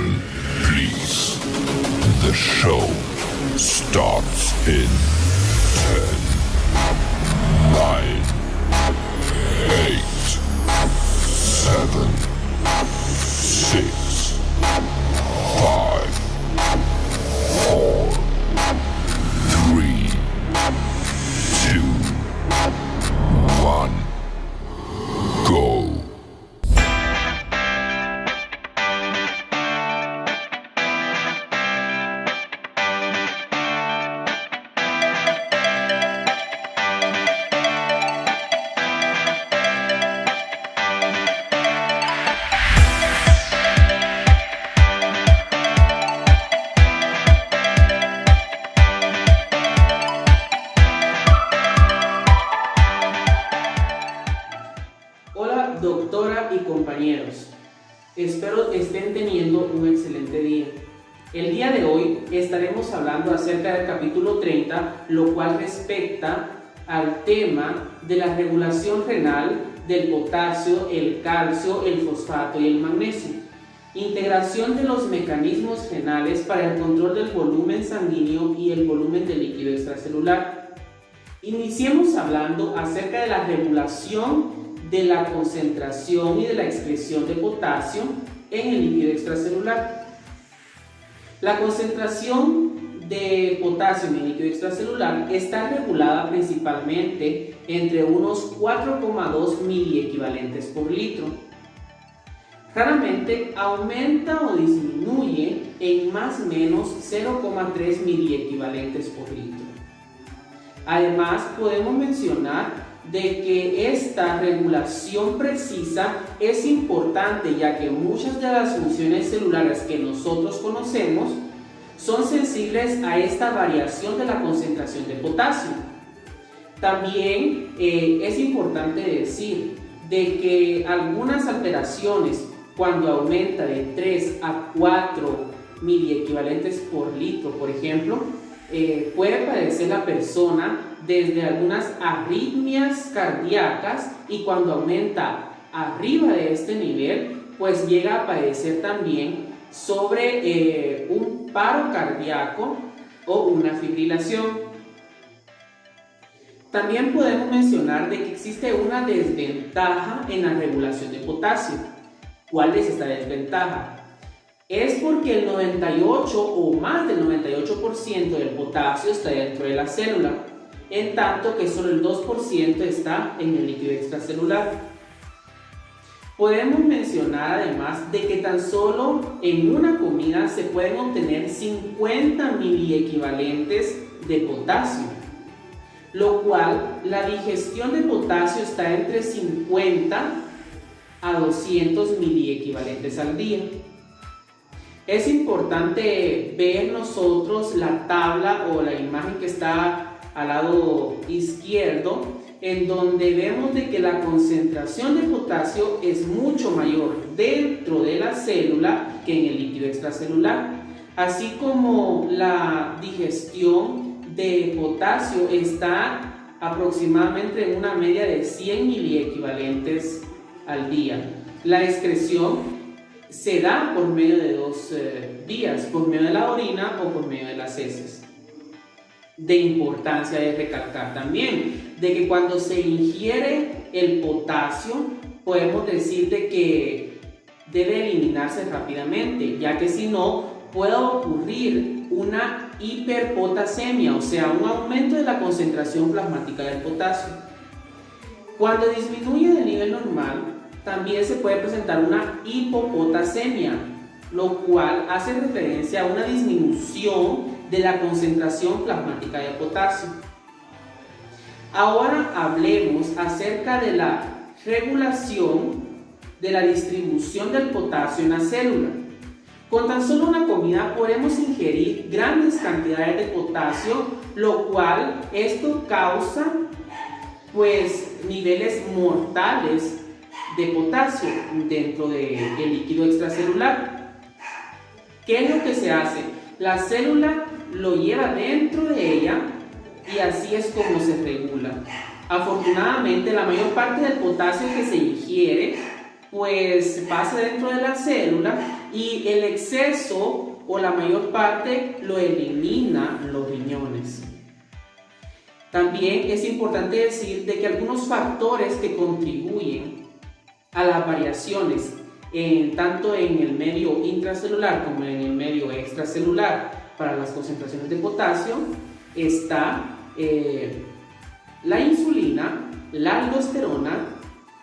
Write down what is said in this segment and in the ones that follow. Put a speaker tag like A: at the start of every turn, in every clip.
A: Attention, please. The show starts in 10, 9, 8, 7, 6, 5, 4, 3, 2, 1, go.
B: Hola doctora y compañeros, espero estén teniendo un excelente día. El día de hoy estaremos hablando acerca del capítulo 30, lo cual respecta al tema de la regulación renal del potasio, el calcio, el fosfato y el magnesio. Integración de los mecanismos renales para el control del volumen sanguíneo y el volumen de líquido extracelular. Iniciemos hablando acerca de la regulación de la concentración y de la excreción de potasio en el líquido extracelular. La concentración de potasio en el líquido extracelular está regulada principalmente entre unos 4,2 miliequivalentes por litro. Raramente aumenta o disminuye en más o menos 0,3 miliequivalentes por litro. Además, podemos mencionar de que esta regulación precisa es importante, ya que muchas de las funciones celulares que nosotros conocemos son sensibles a esta variación de la concentración de potasio. También es importante decir de que algunas alteraciones, cuando aumenta de 3 a 4 miliequivalentes por litro, por ejemplo, puede padecer la persona desde algunas arritmias cardíacas, y cuando aumenta arriba de este nivel, pues llega a padecer también sobre un paro cardíaco o una fibrilación. También podemos mencionar de que existe una desventaja en la regulación de potasio. ¿Cuál es esta desventaja? Es porque el 98 o más del 98% del potasio está dentro de la célula, en tanto que solo el 2% está en el líquido extracelular. Podemos mencionar además de que tan solo en una comida se pueden obtener 50 miliequivalentes de potasio, lo cual la digestión de potasio está entre 50 a 200 miliequivalentes al día. Es importante ver nosotros la tabla o la imagen que está al lado izquierdo, en donde vemos de que la concentración de potasio es mucho mayor dentro de la célula que en el líquido extracelular, así como la digestión de potasio está aproximadamente en una media de 100 miliequivalentes al día. La excreción se da por medio de dos vías, por medio de la orina o por medio de las heces. De importancia es recalcar también de que cuando se ingiere el potasio, podemos decir de que debe eliminarse rápidamente, ya que si no puede ocurrir una hiperpotasemia, o sea, un aumento de la concentración plasmática del potasio. Cuando disminuye del nivel normal, también se puede presentar una hipopotasemia, lo cual hace referencia a una disminución de la concentración plasmática de potasio. Ahora hablemos acerca de la regulación de la distribución del potasio en la célula. Con tan solo una comida podemos ingerir grandes cantidades de potasio, lo cual esto causa niveles mortales de potasio dentro del líquido extracelular. ¿Qué es lo que se hace? La célula lo lleva dentro de ella y así es como se regula. Afortunadamente, la mayor parte del potasio que se ingiere pues pasa dentro de la célula y el exceso o la mayor parte lo eliminan los riñones. También es importante decir de que algunos factores que contribuyen a las variaciones tanto en el medio intracelular como en el medio extracelular para las concentraciones de potasio está la insulina, la aldosterona,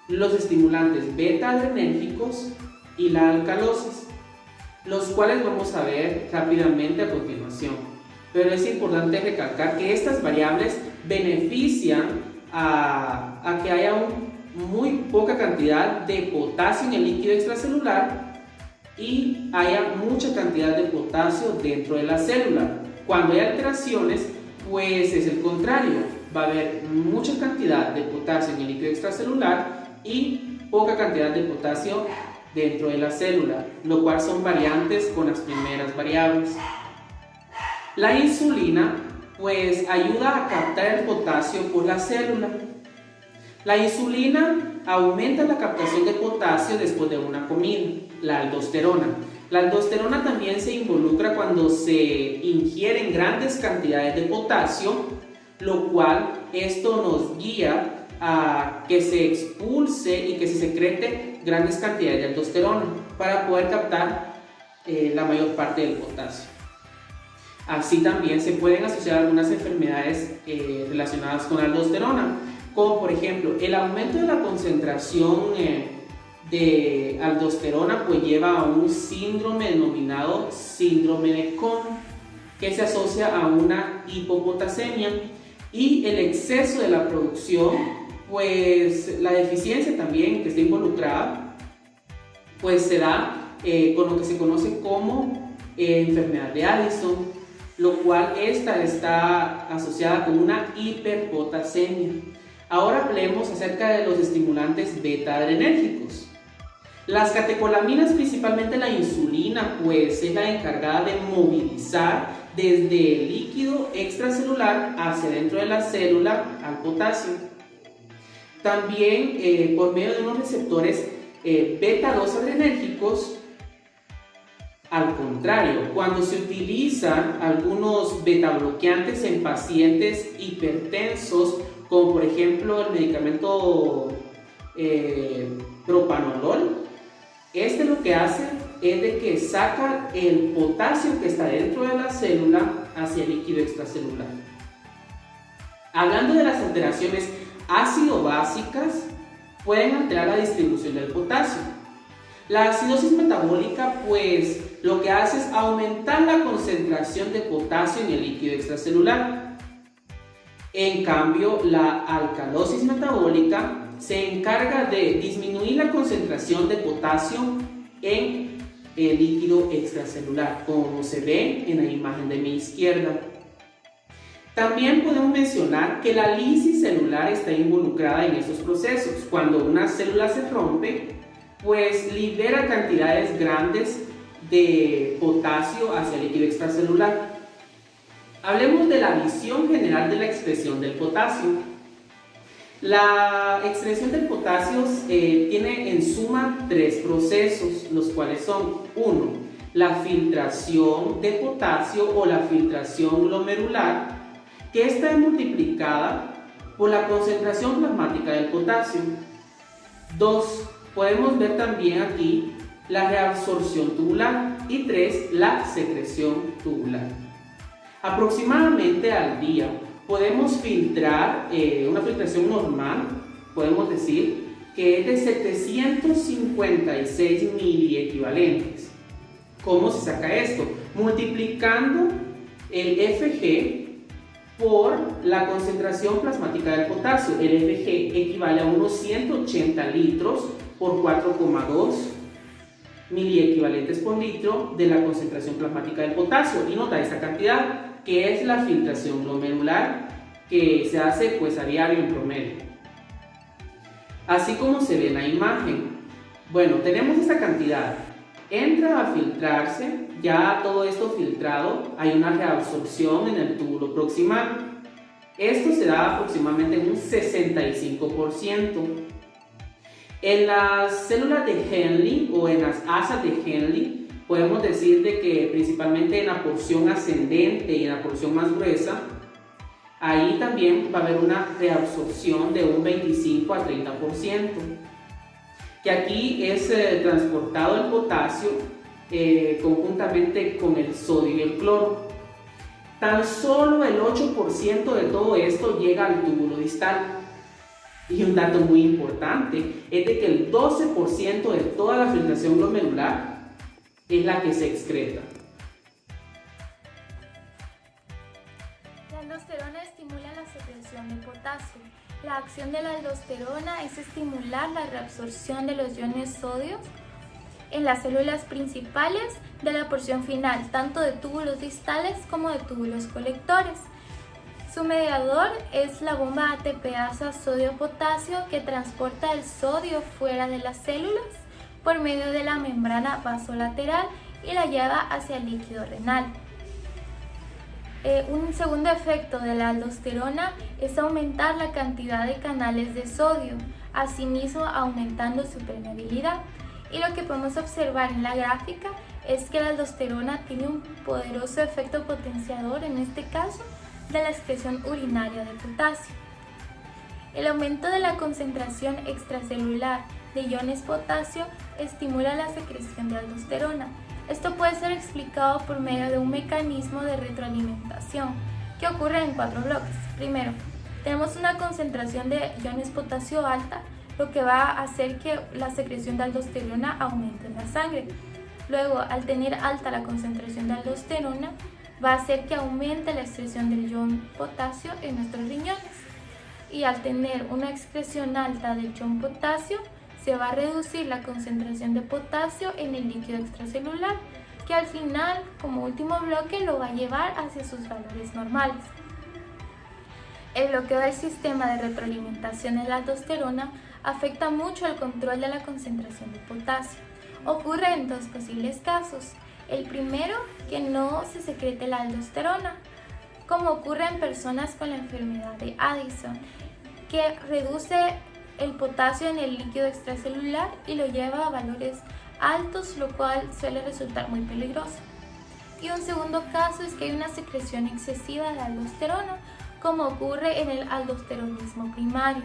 B: los estimulantes beta-adrenérgicos y la alcalosis, los cuales vamos a ver rápidamente a continuación. Pero es importante recalcar que estas variables benefician a que haya muy poca cantidad de potasio en el líquido extracelular y haya mucha cantidad de potasio dentro de la célula. Cuando hay alteraciones, pues es el contrario, va a haber mucha cantidad de potasio en el líquido extracelular y poca cantidad de potasio dentro de la célula, lo cual son variantes con las primeras variables. La insulina pues ayuda a captar el potasio por la célula. La insulina aumenta la captación de potasio después de una comida. La aldosterona también se involucra cuando se ingieren grandes cantidades de potasio, lo cual esto nos guía a que se expulse y que se secrete grandes cantidades de aldosterona para poder captar la mayor parte del potasio. Así también se pueden asociar algunas enfermedades relacionadas con la aldosterona, como por ejemplo el aumento de la concentración de aldosterona pues lleva a un síndrome denominado síndrome de Cohn, que se asocia a una hipopotasemia, y el exceso de la producción, pues la deficiencia también que está involucrada, pues se da con lo que se conoce como enfermedad de Addison, lo cual esta está asociada con una hiperpotasemia. Ahora hablemos acerca de los estimulantes beta-adrenérgicos. Las catecolaminas, principalmente la insulina, pues es la encargada de movilizar desde el líquido extracelular hacia dentro de la célula al potasio. También por medio de unos receptores beta-2 adrenérgicos. Al contrario, cuando se utilizan algunos beta bloqueantes en pacientes hipertensos, como por ejemplo el medicamento propanolol, este lo que hace es de que saca el potasio que está dentro de la célula hacia el líquido extracelular. Hablando de las alteraciones ácido-básicas, pueden alterar la distribución del potasio. La acidosis metabólica pues lo que hace es aumentar la concentración de potasio en el líquido extracelular. En cambio, la alcalosis metabólica se encarga de disminuir la concentración de potasio en el líquido extracelular, como se ve en la imagen de mi izquierda. También podemos mencionar que la lisis celular está involucrada en estos procesos. Cuando una célula se rompe, pues libera cantidades grandes de potasio hacia el líquido extracelular. Hablemos de la visión general de la expresión del potasio. La expresión del potasio tiene en suma tres procesos, los cuales son: 1. La filtración de potasio o la filtración glomerular, que está multiplicada por la concentración plasmática del potasio. 2. Podemos ver también aquí la reabsorción tubular. Y 3. La secreción tubular. Aproximadamente al día podemos filtrar una filtración normal, podemos decir que es de 756 miliequivalentes. ¿Cómo se saca esto? Multiplicando el FG por la concentración plasmática del potasio. El FG equivale a unos 180 litros por 4,2 miliequivalentes por litro de la concentración plasmática del potasio. Y nota esta cantidad, que es la filtración glomerular que se hace pues a diario en promedio. Así como se ve en la imagen. Bueno, tenemos esta cantidad. Entra a filtrarse, ya todo esto filtrado, hay una reabsorción en el túbulo proximal. Esto se da aproximadamente en un 65%. En las células de Henle o en las asas de Henle, podemos decir de que principalmente en la porción ascendente y en la porción más gruesa, ahí también va a haber una reabsorción de un 25 a 30%, que aquí es transportado el potasio conjuntamente con el sodio y el cloro. Tan solo el 8% de todo esto llega al túbulo distal. Y un dato muy importante es de que el 12% de toda la filtración glomerular es la que se excreta.
C: La aldosterona estimula la secreción de potasio. La acción de la aldosterona es estimular la reabsorción de los iones sodios en las células principales de la porción final, tanto de túbulos distales como de túbulos colectores. Su mediador es la bomba ATPasa sodio-potasio que transporta el sodio fuera de las células por medio de la membrana vasolateral y la lleva hacia el líquido renal. Un segundo efecto de la aldosterona es aumentar la cantidad de canales de sodio, asimismo aumentando su permeabilidad. Y lo que podemos observar en la gráfica es que la aldosterona tiene un poderoso efecto potenciador, en este caso, de la excreción urinaria de potasio. El aumento de la concentración extracelular de iones potasio estimula la secreción de aldosterona. Esto puede ser explicado por medio de un mecanismo de retroalimentación que ocurre en 4 bloques. Primero, tenemos una concentración de iones potasio alta, lo que va a hacer que la secreción de aldosterona aumente en la sangre. Luego, al tener alta la concentración de aldosterona, va a hacer que aumente la excreción del ion potasio en nuestros riñones. Y al tener una excreción alta del ion potasio, se va a reducir la concentración de potasio en el líquido extracelular, que al final, como último bloque, lo va a llevar hacia sus valores normales. El bloqueo del sistema de retroalimentación de la aldosterona afecta mucho el control de la concentración de potasio. Ocurre en 2 posibles casos. El primero, que no se secrete la aldosterona, como ocurre en personas con la enfermedad de Addison, que reduce el potasio en el líquido extracelular y lo lleva a valores altos, lo cual suele resultar muy peligroso. Y un segundo caso es que hay una secreción excesiva de aldosterona, como ocurre en el aldosteronismo primario,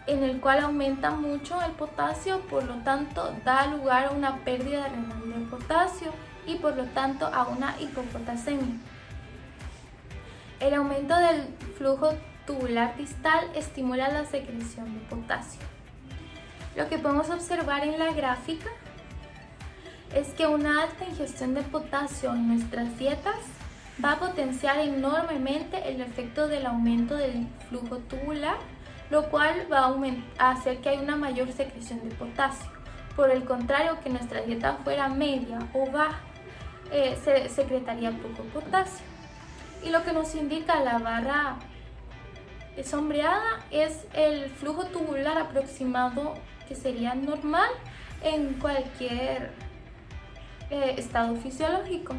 C: en el cual aumenta mucho el potasio, por lo tanto da lugar a una pérdida renal de potasio y por lo tanto a una hipopotasemia. El aumento del flujo tubular distal estimula la secreción de potasio. Lo que podemos observar en la gráfica es que una alta ingestión de potasio en nuestras dietas va a potenciar enormemente el efecto del aumento del flujo tubular, lo cual va a hacer que haya una mayor secreción de potasio. Por el contrario, que nuestra dieta fuera media o baja, se secretaría poco potasio. Y lo que nos indica la barra sombreada es el flujo tubular aproximado que sería normal en cualquier estado fisiológico.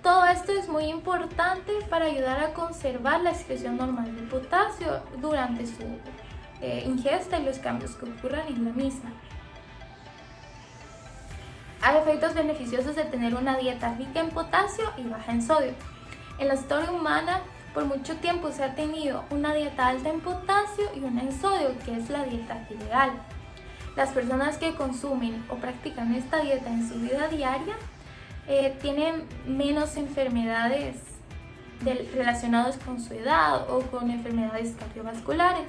C: Todo esto es muy importante para ayudar a conservar la excreción normal de potasio durante su ingesta y los cambios que ocurran en la misma. Hay efectos beneficiosos de tener una dieta rica en potasio y baja en sodio. En la historia humana, por mucho tiempo se ha tenido una dieta alta en potasio y una en sodio, que es la dieta ideal. Las personas que consumen o practican esta dieta en su vida diaria tienen menos enfermedades relacionadas con su edad o con enfermedades cardiovasculares.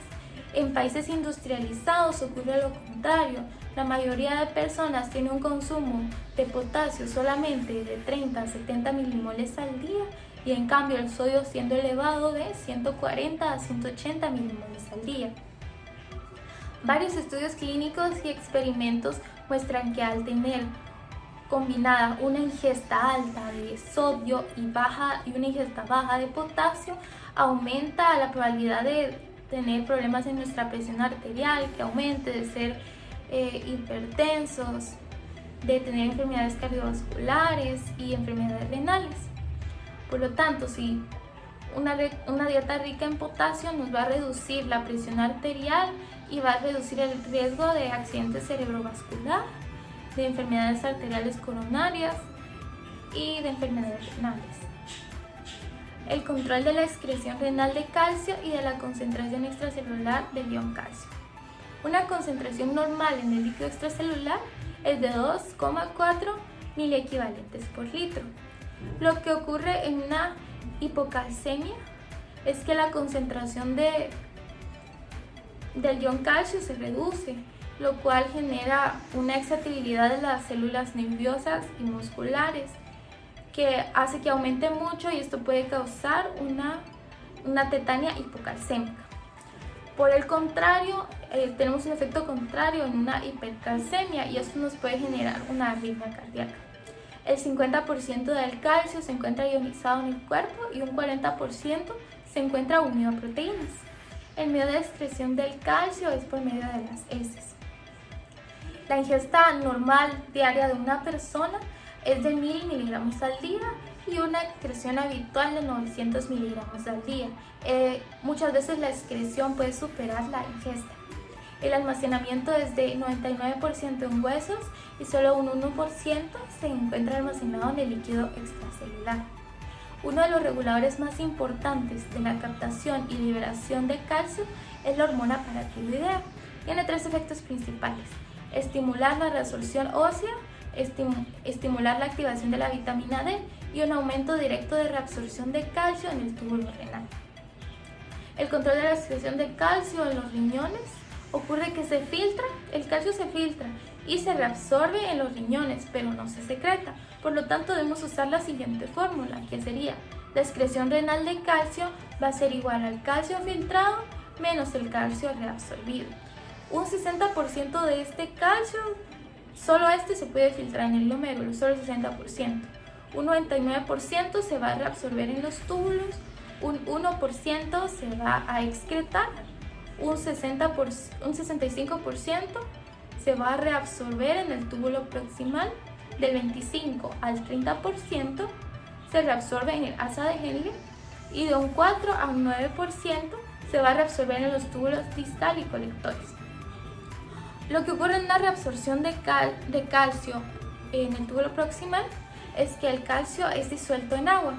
C: En países industrializados ocurre lo contrario. La mayoría de personas tiene un consumo de potasio solamente de 30 a 70 milimoles al día, y en cambio el sodio siendo elevado de 140 a 180 milimoles al día. Varios estudios clínicos y experimentos muestran que al tener combinada una ingesta alta de sodio y una ingesta baja de potasio, aumenta la probabilidad de tener problemas en nuestra presión arterial, que aumente, de ser hipertensos, de tener enfermedades cardiovasculares y enfermedades renales. Por lo tanto, si una dieta rica en potasio nos va a reducir la presión arterial y va a reducir el riesgo de accidente cerebrovascular de enfermedades arteriales coronarias y de enfermedades renales. El control de la excreción renal de calcio y de la concentración extracelular del ion calcio. Una concentración normal en el líquido extracelular es de 2,4 miliequivalentes por litro. Lo que ocurre en una hipocalcemia es que la concentración del ion calcio se reduce, lo cual genera una excitabilidad de las células nerviosas y musculares que hace que aumente mucho, y esto puede causar una tetania hipocalcémica. Por el contrario, tenemos un efecto contrario en una hipercalcemia, y esto nos puede generar una arritmia cardíaca. El 50% del calcio se encuentra ionizado en el cuerpo y un 40% se encuentra unido a proteínas. El medio de excreción del calcio es por medio de las heces. La ingesta normal diaria de una persona es de 1000 miligramos al día y una excreción habitual de 900 miligramos al día. Muchas veces la excreción puede superar la ingesta. El almacenamiento es de 99% en huesos y solo un 1% se encuentra almacenado en el líquido extracelular. Uno de los reguladores más importantes de la captación y liberación de calcio es la hormona paratiroidea. Tiene 3 efectos principales: estimular la reabsorción ósea, estimular la activación de la vitamina D y un aumento directo de reabsorción de calcio en el túbulo renal. El control de la excreción de calcio en los riñones ocurre que el calcio se filtra y se reabsorbe en los riñones, pero no se secreta. Por lo tanto, debemos usar la siguiente fórmula, que sería: la excreción renal de calcio va a ser igual al calcio filtrado menos el calcio reabsorbido. Un 60% de este calcio, solo este se puede filtrar en el glomérulo, solo el 60%. Un 99% se va a reabsorber en los túbulos, un 1% se va a excretar, un 65% se va a reabsorber en el túbulo proximal, del 25 al 30% se reabsorbe en el asa de Henle y de un 4 a un 9% se va a reabsorber en los túbulos distal y colectores. Lo que ocurre en la reabsorción de calcio en el túbulo proximal es que el calcio es disuelto en agua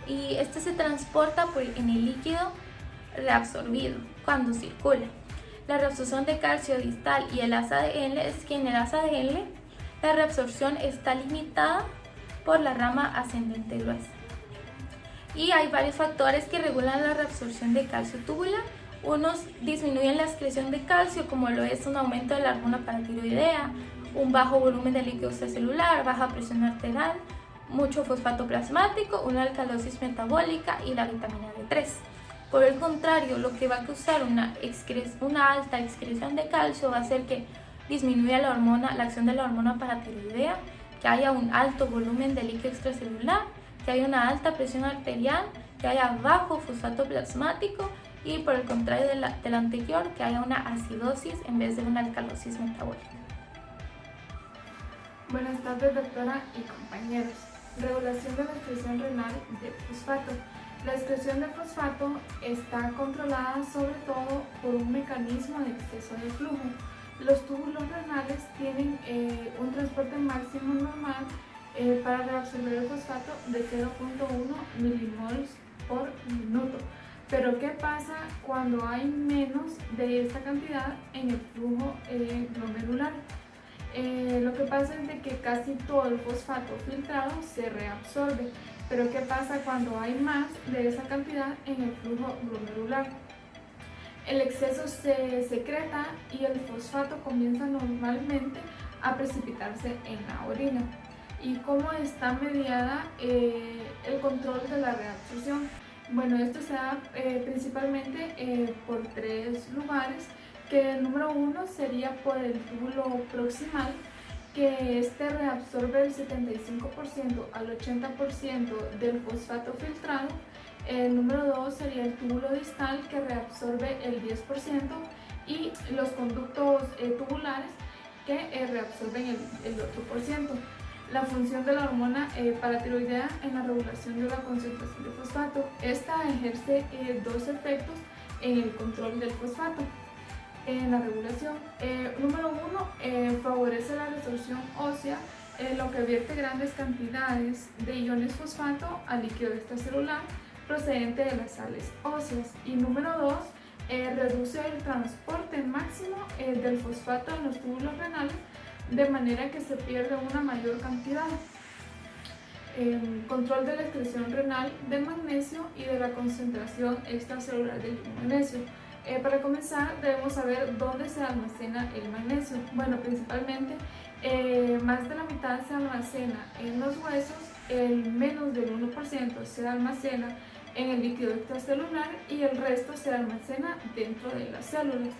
C: y este se transporta en el líquido reabsorbido cuando circula. La reabsorción de calcio distal y el asa de Henle es que en el asa de Henle la reabsorción está limitada por la rama ascendente gruesa. Y hay varios factores que regulan la reabsorción de calcio tubular. Unos disminuyen la excreción de calcio, como lo es un aumento de la hormona paratiroidea, un bajo volumen de líquido extracelular, baja presión arterial, mucho fosfato plasmático, una alcalosis metabólica y la vitamina D3. Por el contrario, lo que va a causar una alta excreción de calcio va a hacer que disminuya la acción de la hormona paratiroidea, que haya un alto volumen de líquido extracelular, que haya una alta presión arterial, que haya bajo fosfato plasmático y, por el contrario del anterior, que haya una acidosis en vez de una alcalosis metabólica.
D: Buenas tardes, doctora y compañeros. Regulación de la excreción renal de fosfato. La excreción de fosfato está controlada sobre todo por un mecanismo de exceso de flujo. Los túbulos renales tienen un transporte máximo normal para reabsorber el fosfato de 0.1 milimoles por minuto. Pero ¿qué pasa cuando hay menos de esta cantidad en el flujo glomerular? Lo que pasa es de que casi todo el fosfato filtrado se reabsorbe. Pero ¿qué pasa cuando hay más de esa cantidad en el flujo glomerular? El exceso se secreta y el fosfato comienza normalmente a precipitarse en la orina. ¿Y cómo está mediada el control de la reabsorción? Bueno, esto se da principalmente por 3 lugares, que el número 1 sería por el túbulo proximal, que este reabsorbe el 75% al 80% del fosfato filtrado. El número 2 sería el túbulo distal, que reabsorbe el 10%, y los conductos tubulares, que reabsorben el otro por ciento. La función de la hormona paratiroidea en la regulación de la concentración de fosfato. Esta ejerce 2 efectos en el control del fosfato. en la regulación. Número 1, favorece la resorción ósea, lo que vierte grandes cantidades de iones fosfato al líquido extracelular procedente de las sales óseas. Y número 2, reduce el transporte máximo del fosfato en los túbulos renales, de manera que se pierde una mayor cantidad. Control de la excreción renal de magnesio y de la concentración extracelular del magnesio. Para comenzar, debemos saber dónde se almacena el magnesio. Bueno, principalmente más de la mitad se almacena en los huesos, el menos del 1% se almacena en el líquido extracelular y el resto se almacena dentro de las células.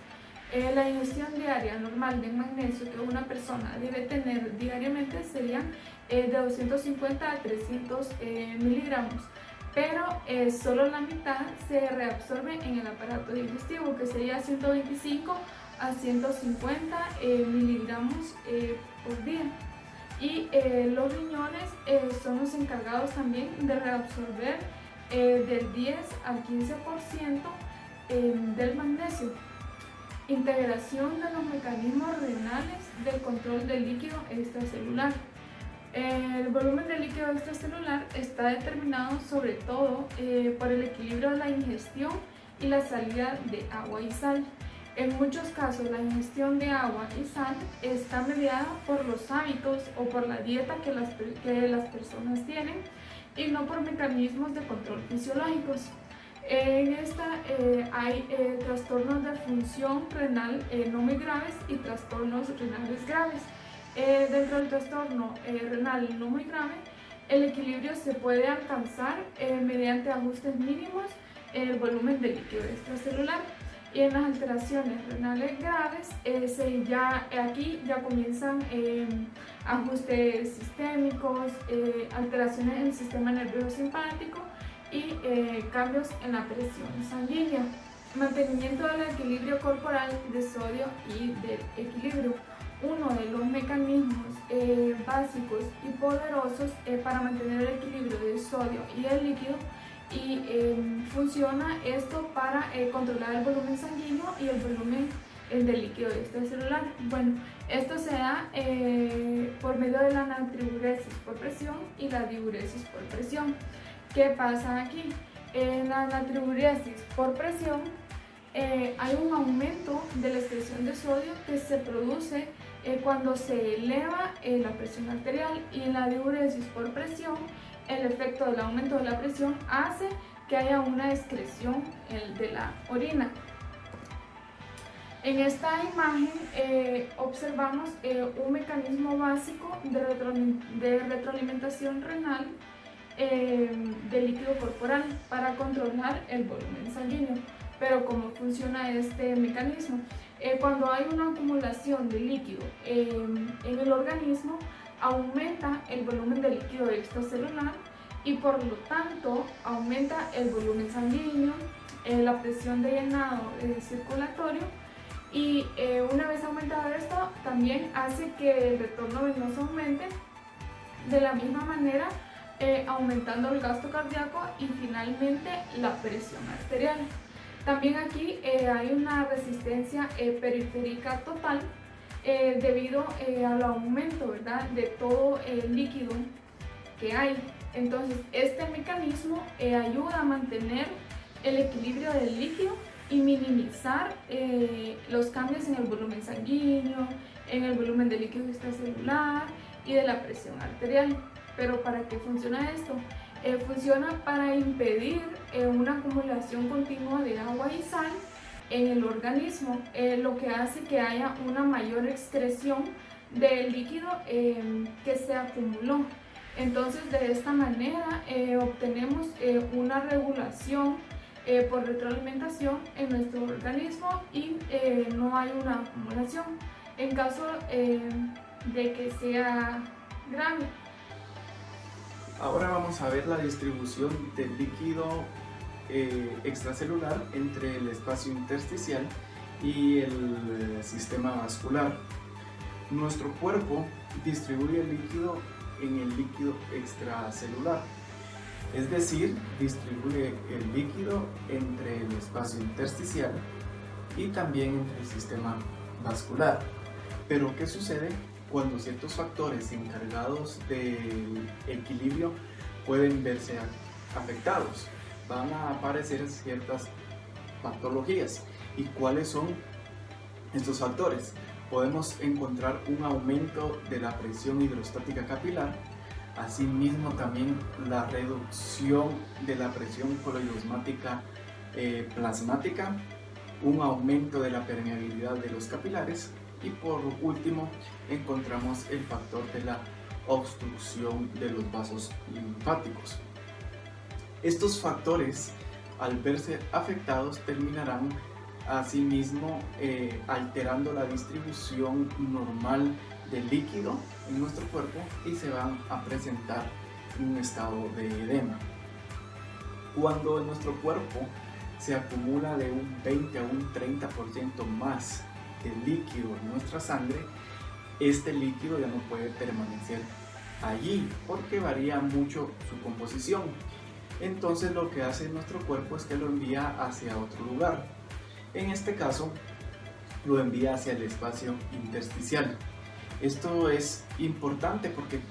D: La ingestión diaria normal de magnesio que una persona debe tener diariamente sería de 250 a 300 miligramos, pero solo la mitad se reabsorbe en el aparato digestivo, que sería 125 a 150 miligramos por día. Y los riñones son los encargados también de reabsorber del 10 al 15% del magnesio. Integración de los mecanismos renales del control del líquido extracelular. El volumen del líquido extracelular está determinado sobre todo por el equilibrio de la ingestión y la salida de agua y sal. En muchos casos, la ingestión de agua y sal está mediada por los hábitos o por la dieta que las personas tienen y no por mecanismos de control fisiológicos. En esta hay trastornos de función renal no muy graves y trastornos renales graves. Dentro del trastorno renal no muy grave, el equilibrio se puede alcanzar mediante ajustes mínimos en el volumen del líquido extracelular. Y en las alteraciones renales graves, aquí ya comienzan ajustes sistémicos, alteraciones en el sistema nervioso simpático y cambios en la presión sanguínea. Mantenimiento del equilibrio corporal de sodio y del equilibrio. Uno de los mecanismos básicos y poderosos para mantener el equilibrio del sodio y el líquido, y funciona esto para controlar el volumen sanguíneo y el volumen del líquido extracelular. Bueno, esto se da por medio de la natriuresis por presión y la diuresis por presión. ¿Qué pasa aquí? En la natriuresis por presión hay un aumento de la excreción de sodio que se produce cuando se eleva la presión arterial, y en la diuresis por presión el efecto del aumento de la presión hace que haya una excreción de la orina. En esta imagen observamos un mecanismo básico de retroalimentación renal del líquido corporal para controlar el volumen sanguíneo. Pero ¿cómo funciona este mecanismo? Cuando hay una acumulación de líquido en el organismo, aumenta el volumen de líquido extracelular y por lo tanto aumenta el volumen sanguíneo, la presión de llenado circulatorio, y una vez aumentado esto también hace que el retorno venoso aumente de la misma manera, aumentando el gasto cardíaco y finalmente la presión arterial. También aquí hay una resistencia periférica total debido al aumento, ¿verdad?, de todo el líquido que hay. Entonces, este mecanismo ayuda a mantener el equilibrio del líquido y minimizar los cambios en el volumen sanguíneo, en el volumen del líquido extracelular y de la presión arterial. Pero ¿para qué funciona esto? Funciona para impedir una acumulación continua de agua y sal en el organismo, lo que hace que haya una mayor excreción del líquido que se acumuló. Entonces, de esta manera obtenemos una regulación por retroalimentación en nuestro organismo y no hay una acumulación en caso de que sea grave.
E: Ahora vamos a ver la distribución del líquido extracelular entre el espacio intersticial y el sistema vascular. Nuestro cuerpo distribuye el líquido en el líquido extracelular, es decir, distribuye el líquido entre el espacio intersticial y también entre el sistema vascular. Pero ¿qué sucede cuando ciertos factores encargados del equilibrio pueden verse afectados? Van a aparecer ciertas patologías. ¿Y cuáles son estos factores? Podemos encontrar un aumento de la presión hidrostática capilar, asimismo también la reducción de la presión coloidosmática plasmática, un aumento de la permeabilidad de los capilares y por último encontramos el factor de la obstrucción de los vasos linfáticos. Estos factores, al verse afectados, terminarán asimismo alterando la distribución normal del líquido en nuestro cuerpo y se van a presentar un estado de edema. Cuando en nuestro cuerpo se acumula de un 20 a un 30% más de líquido en nuestra sangre, este líquido ya no puede permanecer allí porque varía mucho su composición. Entonces lo que hace nuestro cuerpo es que lo envía hacia otro lugar. En este caso lo envía hacia el espacio intersticial. Esto es importante porque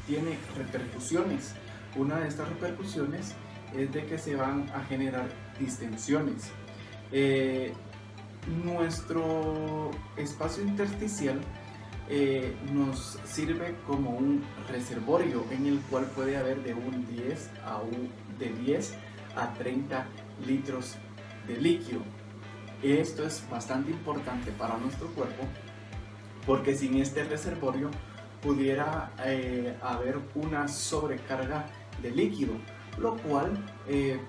E: tiene repercusiones. Una de estas repercusiones es de que se van a generar distensiones. Nuestro espacio intersticial nos sirve como un reservorio en el cual puede haber de 10 a 30 litros de líquido. Esto es bastante importante para nuestro cuerpo porque sin este reservorio pudiera haber una sobrecarga de líquido, lo cual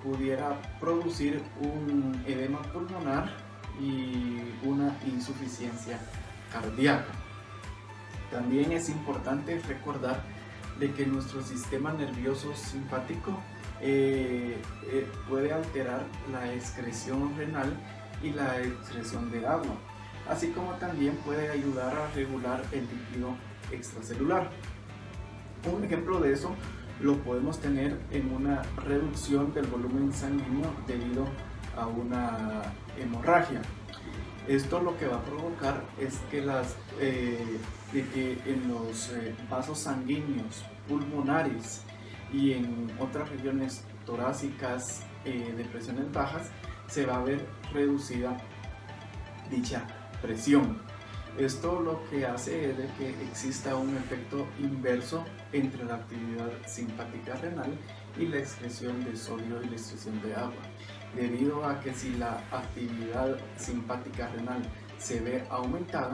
E: pudiera producir un edema pulmonar y una insuficiencia cardíaca. También es importante recordar de que nuestro sistema nervioso simpático puede alterar la excreción renal y la excreción de agua, así como también puede ayudar a regular el líquido extracelular. Un ejemplo de eso lo podemos tener en una reducción del volumen sanguíneo debido a una hemorragia. Esto lo que va a provocar es que en los vasos sanguíneos pulmonares y en otras regiones torácicas de presiones bajas se va a ver reducida dicha presión. Esto lo que hace es de que exista un efecto inverso entre la actividad simpática renal y la excreción de sodio y la excreción de agua, debido a que si la actividad simpática renal se ve aumentada,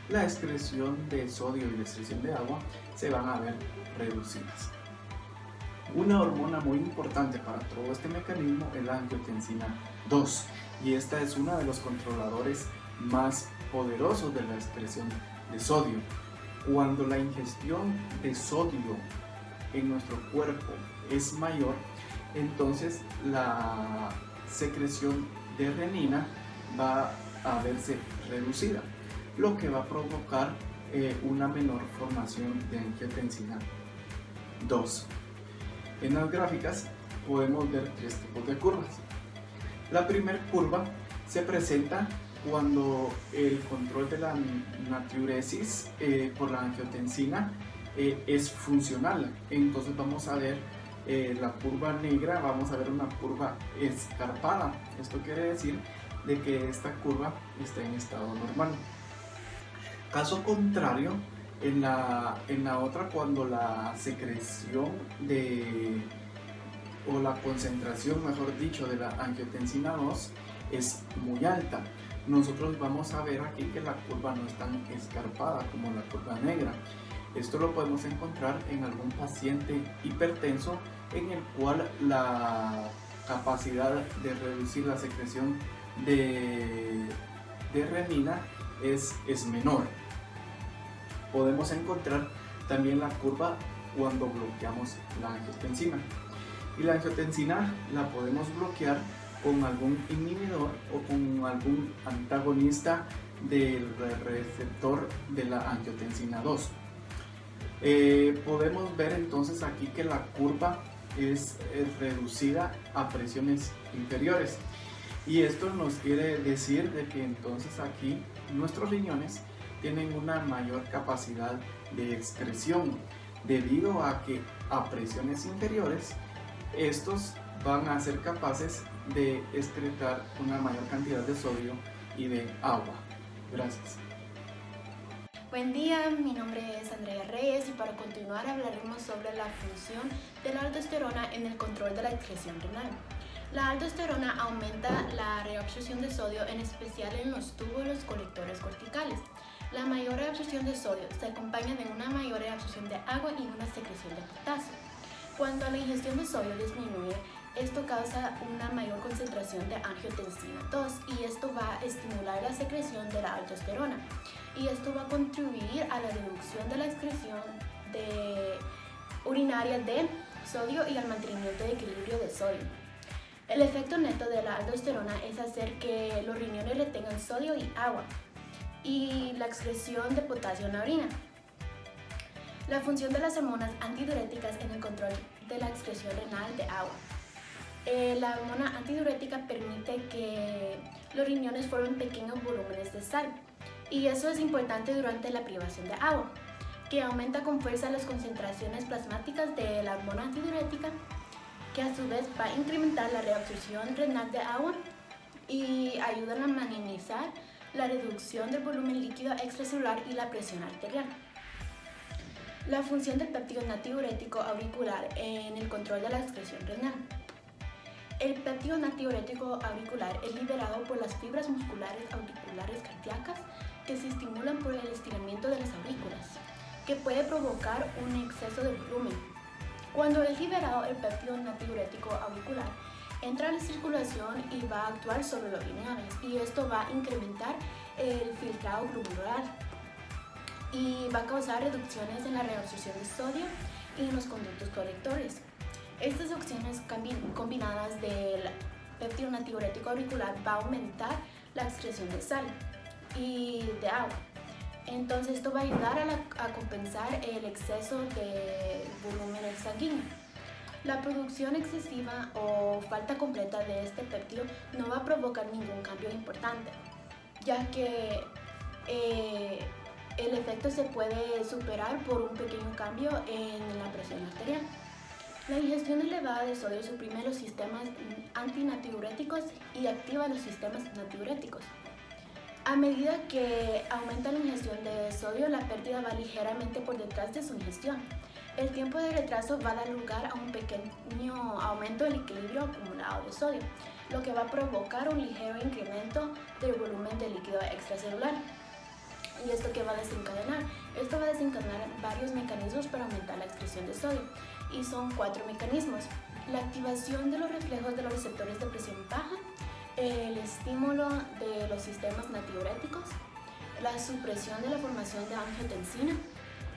E: la excreción de sodio y la excreción de agua se van a ver reducidas. Una hormona muy importante para todo este mecanismo es la angiotensina 2, y esta es uno de los controladores más poderosos de la excreción de sodio. Cuando la ingestión de sodio en nuestro cuerpo es mayor, entonces la secreción de renina va a verse reducida, lo que va a provocar una menor formación de angiotensina 2. En las gráficas podemos ver tres tipos de curvas. La primera curva se presenta cuando el control de la natriuresis por la angiotensina es funcional. Entonces vamos a ver la curva negra, vamos a ver una curva escarpada. Esto quiere decir de que esta curva está en estado normal. Caso contrario, en la otra, cuando la secreción o la concentración, mejor dicho, de la angiotensina 2 es muy alta, nosotros vamos a ver aquí que la curva no es tan escarpada como la curva negra. Esto lo podemos encontrar en algún paciente hipertenso en el cual la capacidad de reducir la secreción de renina es menor. Podemos encontrar también la curva cuando bloqueamos la angiotensina. Y la angiotensina la podemos bloquear con algún inhibidor o con algún antagonista del receptor de la angiotensina 2. Podemos ver entonces aquí que la curva es reducida a presiones inferiores. Y esto nos quiere decir de que entonces aquí nuestros riñones tienen una mayor capacidad de excreción debido a que a presiones inferiores estos van a ser capaces de excretar una mayor cantidad de sodio y de agua. Gracias.
F: Buen día, mi nombre es Andrea Reyes y para continuar hablaremos sobre la función de la aldosterona en el control de la excreción renal. La aldosterona aumenta la reabsorción de sodio, en especial en los túbulos colectores corticales. La mayor reabsorción de sodio se acompaña de una mayor reabsorción de agua y una secreción de potasio. Cuando la ingestión de sodio disminuye, esto causa una mayor concentración de angiotensina 2 y esto va a estimular la secreción de la aldosterona. Y esto va a contribuir a la reducción de la excreción urinaria de sodio y al mantenimiento de equilibrio de sodio. El efecto neto de la aldosterona es hacer que los riñones retengan sodio y agua y la excreción de potasio en la orina. La función de las hormonas antidiuréticas en el control de la excreción renal de agua. La hormona antidiurética permite que los riñones formen pequeños volúmenes de sal y eso es importante durante la privación de agua, que aumenta con fuerza las concentraciones plasmáticas de la hormona antidiurética, que a su vez va a incrementar la reabsorción renal de agua y ayudan a minimizar la reducción del volumen líquido extracelular y la presión arterial. La función del péptido natriurético auricular en el control de la excreción renal. El péptido natriurético auricular es liberado por las fibras musculares auriculares cardíacas que se estimulan por el estiramiento de las aurículas, que puede provocar un exceso de volumen. Cuando es liberado el péptido natriurético auricular, entra a la circulación y va a actuar sobre los riñones y esto va a incrementar el filtrado glomerular y va a causar reducciones en la reabsorción de sodio y en los conductos colectores. Estas acciones combinadas del péptido natriurético auricular va a aumentar la excreción de sal y de agua. Entonces esto va a ayudar a compensar el exceso de volumen sanguíneo. La producción excesiva o falta completa de este péptido no va a provocar ningún cambio importante, ya que el efecto se puede superar por un pequeño cambio en la presión arterial. La ingestión elevada de sodio suprime los sistemas antinatriuréticos y activa los sistemas natriuréticos. A medida que aumenta la ingestión de sodio, la pérdida va ligeramente por detrás de su ingestión. El tiempo de retraso va a dar lugar a un pequeño aumento del equilibrio acumulado de sodio, lo que va a provocar un ligero incremento del volumen de líquido extracelular. ¿Y esto qué va a desencadenar? Esto va a desencadenar varios mecanismos para aumentar la excreción de sodio, y son 4 mecanismos. La activación de los reflejos de los receptores de presión baja, el estímulo de los sistemas natriuréticos, la supresión de la formación de angiotensina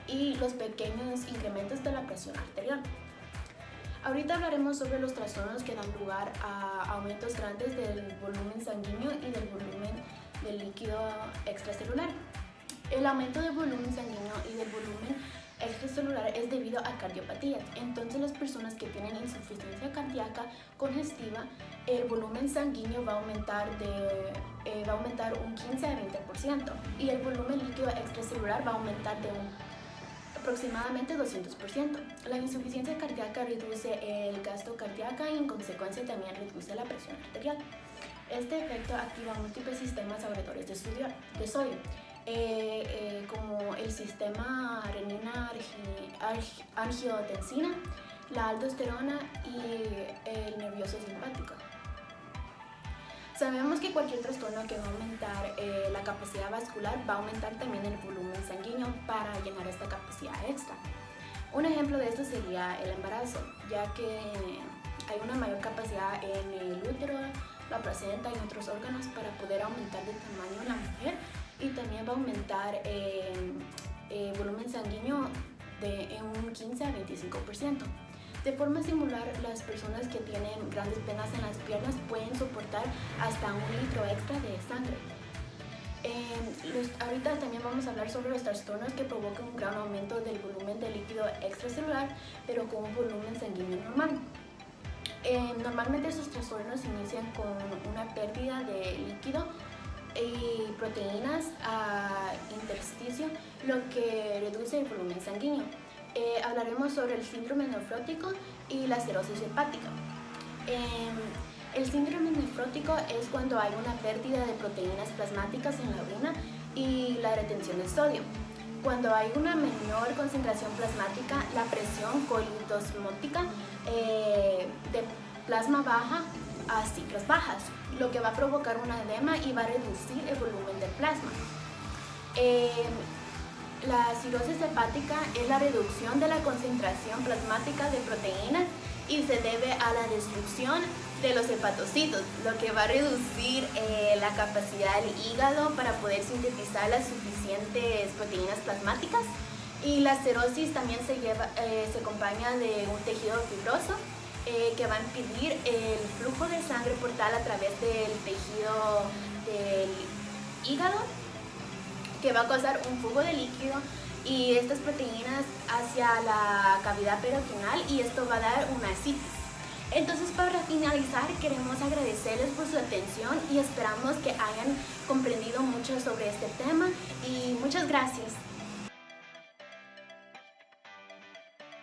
F: y los pequeños incrementos de la presión arterial. Ahorita hablaremos sobre los trastornos que dan lugar a aumentos grandes del volumen sanguíneo y del volumen del líquido extracelular. El aumento del volumen sanguíneo y del volumen extracelular es debido a cardiopatías. Entonces las personas que tienen insuficiencia cardíaca congestiva, el volumen sanguíneo va a aumentar un 15 a 20% y el volumen líquido extracelular va a aumentar de aproximadamente 200%. La insuficiencia cardíaca reduce el gasto cardíaco y en consecuencia también reduce la presión arterial. Este efecto activa múltiples sistemas absorbedores de sodio, como el sistema renina-angiotensina, la aldosterona y el nervioso simpático. Sabemos que cualquier trastorno que va a aumentar la capacidad vascular va a aumentar también el volumen sanguíneo para llenar esta capacidad extra. Un ejemplo de esto sería el embarazo, ya que hay una mayor capacidad en el útero, la placenta y otros órganos para poder aumentar de tamaño en la mujer, y también va a aumentar el volumen sanguíneo en un 15 a 25%. De forma similar, las personas que tienen grandes venas en las piernas pueden soportar hasta 1 litro extra de sangre. Ahorita también vamos a hablar sobre los trastornos que provocan un gran aumento del volumen de líquido extracelular, pero con un volumen sanguíneo normal. Normalmente estos trastornos inician con una pérdida de líquido y proteínas a intersticio, lo que reduce el volumen sanguíneo. Hablaremos sobre el síndrome nefrótico y la cirrosis hepática. El síndrome nefrótico es cuando hay una pérdida de proteínas plasmáticas en la orina y la retención de sodio. Cuando hay una menor concentración plasmática, la presión colisosmótica de plasma baja a cifras bajas, lo que va a provocar un edema y va a reducir el volumen del plasma. La cirrosis hepática es la reducción de la concentración plasmática de proteínas y se debe a la destrucción de los hepatocitos, lo que va a reducir la capacidad del hígado para poder sintetizar las suficientes proteínas plasmáticas. Y la cirrosis también se acompaña de un tejido fibroso que va a impedir el flujo de sangre portal a través del tejido del hígado, que va a causar un flujo de líquido y estas proteínas hacia la cavidad peritoneal, y esto va a dar una ascitis. Entonces, para finalizar, queremos agradecerles por su atención y esperamos que hayan comprendido mucho sobre este tema, y muchas gracias.